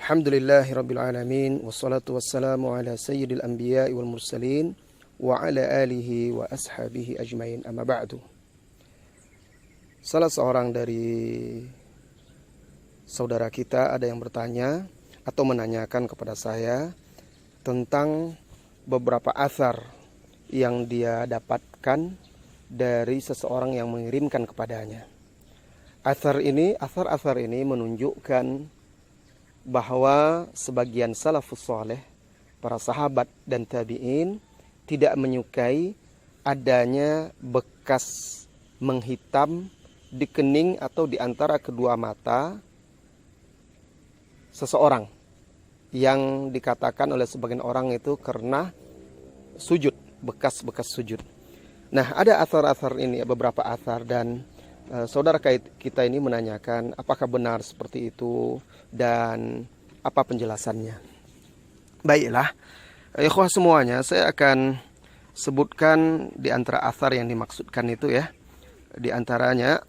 Alhamdulillahirabbil alamin wassalatu wassalamu ala sayyidil anbiya'i wal mursalin wa ala alihi wa ashabihi ajmain, amma ba'du. Salah seorang dari saudara kita ada yang bertanya atau menanyakan kepada saya tentang beberapa athar yang dia dapatkan dari seseorang yang mengirimkan kepadanya. Athar ini menunjukkan bahwa sebagian salafus saleh, para sahabat dan tabi'in, tidak menyukai adanya bekas menghitam di kening atau di antara kedua mata seseorang, yang dikatakan oleh sebagian orang itu karena sujud, bekas-bekas sujud. Nah, ada athar-athar ini, beberapa athar, dan saudara kita ini menanyakan apakah benar seperti itu dan apa penjelasannya. Baiklah, ikhwah semuanya, saya akan sebutkan di antara athar yang dimaksudkan itu ya. Di antaranya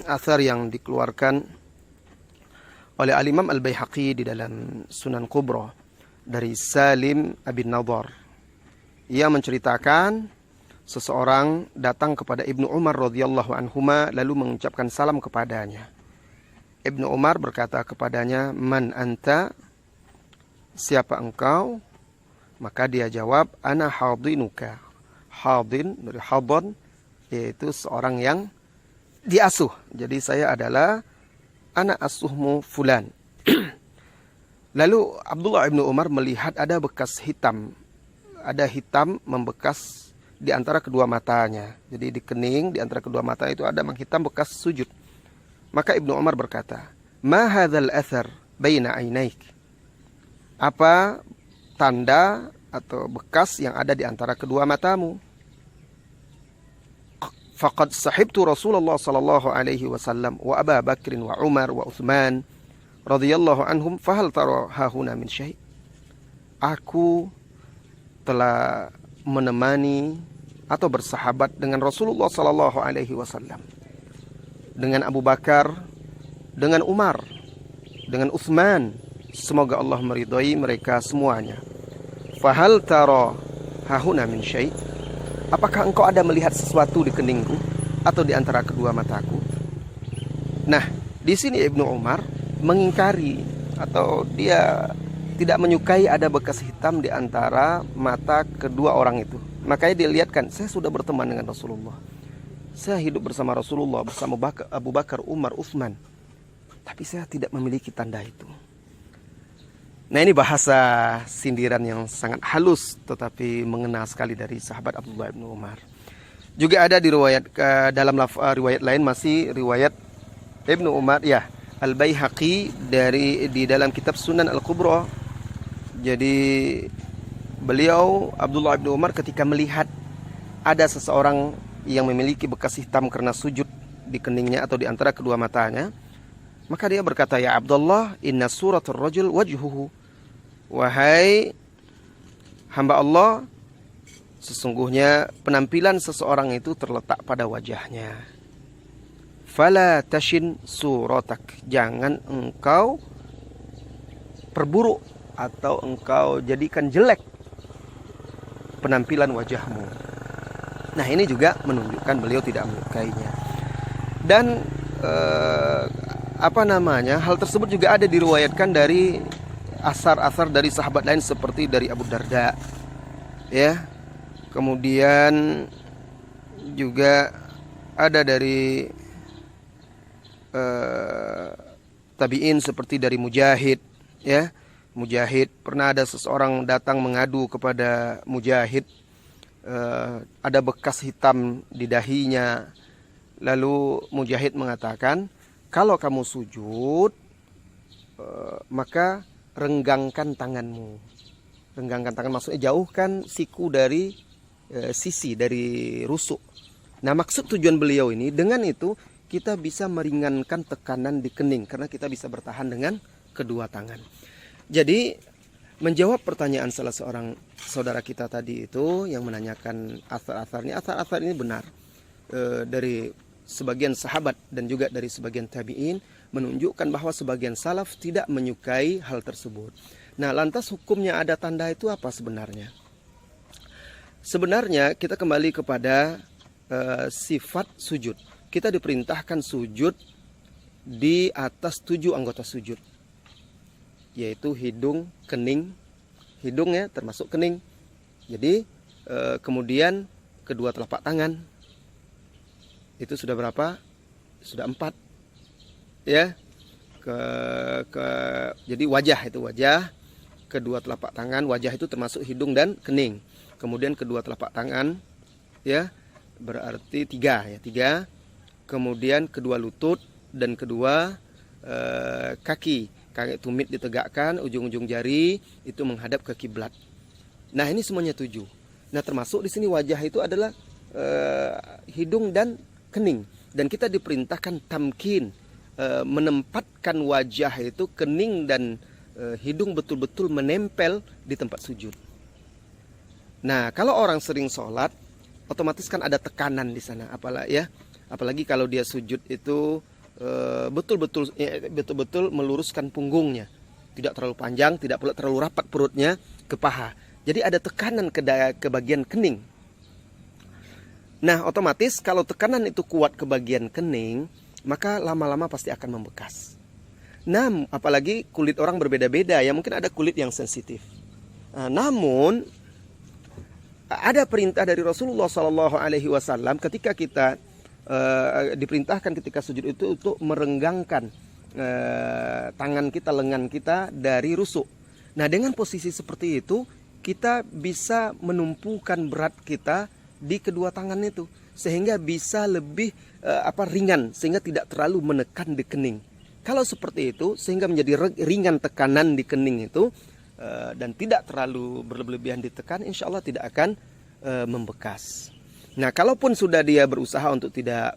athar yang dikeluarkan oleh Al-Imam Al-Baihaqi di dalam Sunan Kubra dari Salim bin Nadhar. Ia menceritakan seseorang datang kepada Ibnu Umar radhiyallahu anhuma lalu mengucapkan salam kepadanya. Ibnu Umar berkata kepadanya, "Man anta?" Siapa engkau? Maka dia jawab, "Ana hadinuka." Hadin dari hadon, yaitu seorang yang diasuh. Jadi saya adalah anak asuhmu fulan. Lalu Abdullah Ibnu Umar melihat ada bekas hitam. Ada hitam membekas di antara kedua matanya. Jadi di kening, di antara kedua mata itu ada menghitam bekas sujud. Maka Ibnu Umar berkata, "Ma hadzal athar baina ainaik?" Apa tanda atau bekas yang ada di antara kedua matamu? Faqad sahibtu Rasulullah sallallahu alaihi wasallam wa Abu Bakr wa Umar wa Utsman radhiyallahu anhum, fahal tara hahuna min syai'? Aku telah menemani atau bersahabat dengan Rasulullah sallallahu alaihi wasallam, dengan Abu Bakar, dengan Umar, dengan Utsman, semoga Allah meridhai mereka semuanya. Fahal tara hahuna min syai'? Apakah engkau ada melihat sesuatu di keningku atau di antara kedua mataku? Nah, di sini Ibnu Umar mengingkari atau dia tidak menyukai ada bekas hitam di antara mata kedua orang itu. Makanya dia lihatkan, saya sudah berteman dengan Rasulullah, saya hidup bersama Rasulullah, bersama Abu Bakar, Umar, Utsman, tapi saya tidak memiliki tanda itu. Nah, ini bahasa sindiran yang sangat halus tetapi mengena sekali dari sahabat Abdullah bin Umar. Juga ada di riwayat dalam riwayat lain, masih riwayat Ibnu Umar ya, Al-Baihaqi di dalam kitab Sunan Al-Kubra. Jadi beliau Abdullah bin Umar ketika melihat ada seseorang yang memiliki bekas hitam karena sujud di keningnya atau di antara kedua matanya, maka dia berkata, "Ya Abdullah, inna suratul rajul wajhuhu." Wahai hamba Allah, sesungguhnya penampilan seseorang itu terletak pada wajahnya. Fala tashin suratak, jangan engkau perburuk atau engkau jadikan jelek penampilan wajahmu. Nah, ini juga menunjukkan beliau tidak menyukainya. Dan hal tersebut juga ada diriwayatkan dari asar-asar dari sahabat lain seperti dari Abu Darda, ya. Kemudian juga ada dari tabi'in seperti dari Mujahid, ya. Mujahid, pernah ada seseorang datang mengadu kepada Mujahid, ada bekas hitam di dahinya. Lalu Mujahid mengatakan, kalau kamu sujud, maka renggangkan tanganmu. Renggangkan tangan maksudnya jauhkan siku dari sisi, dari rusuk. Nah, maksud tujuan beliau ini, dengan itu kita bisa meringankan tekanan di kening karena kita bisa bertahan dengan kedua tangan. Jadi menjawab pertanyaan salah seorang saudara kita tadi itu yang menanyakan athar-atharnya, athar-athar ini benar dari sebagian sahabat dan juga dari sebagian tabi'in menunjukkan bahwa sebagian salaf tidak menyukai hal tersebut. Nah, lantas hukumnya ada tanda itu apa sebenarnya? Sebenarnya kita kembali kepada sifat sujud. Kita diperintahkan sujud di atas 7 anggota sujud, yaitu hidung, kening, hidungnya termasuk kening. Jadi kemudian kedua telapak tangan, itu sudah berapa? Sudah 4, ya. Jadi wajah itu wajah, kedua telapak tangan, wajah itu termasuk hidung dan kening. Kemudian kedua telapak tangan, ya, berarti 3 ya, 3. Kemudian kedua lutut dan kedua kaki tumit ditegakkan, ujung-ujung jari itu menghadap ke kiblat. Nah, ini semuanya 7. Nah, termasuk di sini wajah itu adalah hidung dan kening. Dan kita diperintahkan tamkin, menempatkan wajah itu, kening dan hidung betul-betul menempel di tempat sujud. Nah, kalau orang sering sholat, otomatis kan ada tekanan di sana, apalagi kalau dia sujud itu betul-betul meluruskan punggungnya, tidak terlalu panjang, tidak pula terlalu rapat perutnya ke paha. Jadi ada tekanan ke bagian kening. Nah, otomatis kalau tekanan itu kuat ke bagian kening, maka lama-lama pasti akan membekas. Nah, apalagi kulit orang berbeda-beda, ya mungkin ada kulit yang sensitif. Namun ada perintah dari Rasulullah SAW ketika kita diperintahkan ketika sujud itu untuk merenggangkan tangan kita, lengan kita dari rusuk. Nah, dengan posisi seperti itu kita bisa menumpukan berat kita di kedua tangan itu sehingga bisa lebih ringan, sehingga tidak terlalu menekan di kening. Kalau seperti itu sehingga menjadi ringan tekanan di kening itu dan tidak terlalu berlebihan ditekan, insya Allah tidak akan membekas. Nah, kalaupun sudah dia berusaha untuk tidak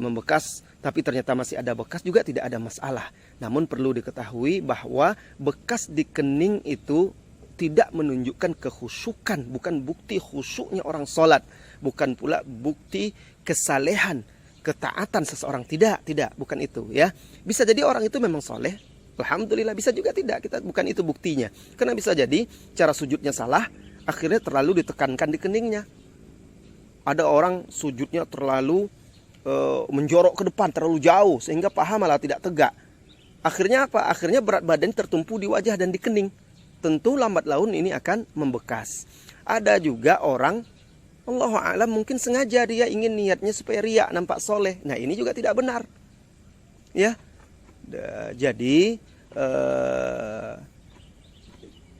membekas, tapi ternyata masih ada bekas, juga tidak ada masalah. Namun perlu diketahui bahwa bekas di kening itu tidak menunjukkan kekhusyukan, bukan bukti khusyuknya orang sholat, bukan pula bukti kesalehan, ketaatan seseorang. Tidak, bukan itu ya. Bisa jadi orang itu memang soleh, alhamdulillah, bisa juga tidak, bukan itu buktinya. Karena bisa jadi cara sujudnya salah, akhirnya terlalu ditekankan di keningnya. Ada orang sujudnya terlalu menjorok ke depan, terlalu jauh, sehingga paha malah tidak tegak. Akhirnya apa? Akhirnya berat badan tertumpu di wajah dan di kening. Tentu lambat laun ini akan membekas. Ada juga orang, Allahu a'lam, mungkin sengaja dia ingin niatnya supaya riya, nampak soleh. Nah, ini juga tidak benar. Ya, jadi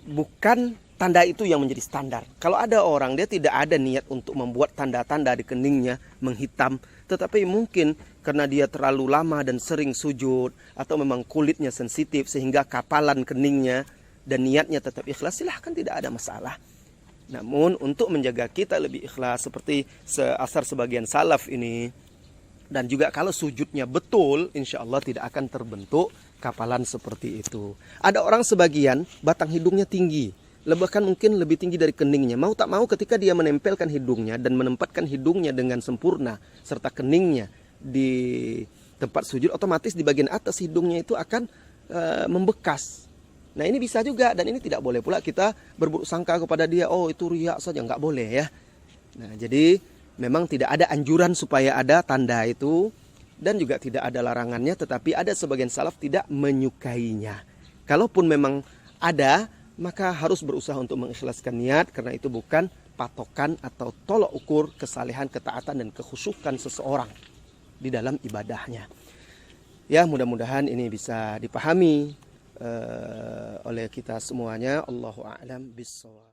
bukan tanda itu yang menjadi standar. Kalau ada orang dia tidak ada niat untuk membuat tanda-tanda di keningnya menghitam, tetapi mungkin karena dia terlalu lama dan sering sujud, atau memang kulitnya sensitif sehingga kapalan keningnya, dan niatnya tetap ikhlas, silahkan, tidak ada masalah. Namun untuk menjaga kita lebih ikhlas seperti asar sebagian salaf ini, dan juga kalau sujudnya betul, insya Allah tidak akan terbentuk kapalan seperti itu. Ada orang sebagian batang hidungnya tinggi, bahkan mungkin lebih tinggi dari keningnya. Mau tak mau ketika dia menempelkan hidungnya dan menempatkan hidungnya dengan sempurna serta keningnya di tempat sujud, otomatis di bagian atas hidungnya itu akan membekas. Nah, ini bisa juga, dan ini tidak boleh pula kita berburuk sangka kepada dia, oh itu riya saja, nggak boleh ya. Nah, jadi memang tidak ada anjuran supaya ada tanda itu, dan juga tidak ada larangannya, tetapi ada sebagian salaf tidak menyukainya. Kalaupun memang ada, maka harus berusaha untuk mengikhlaskan niat, karena itu bukan patokan atau tolok ukur kesalehan, ketaatan, dan kekhusyukan seseorang di dalam ibadahnya. Ya, mudah-mudahan ini bisa dipahami oleh kita semuanya. Allahu a'lam bishawab.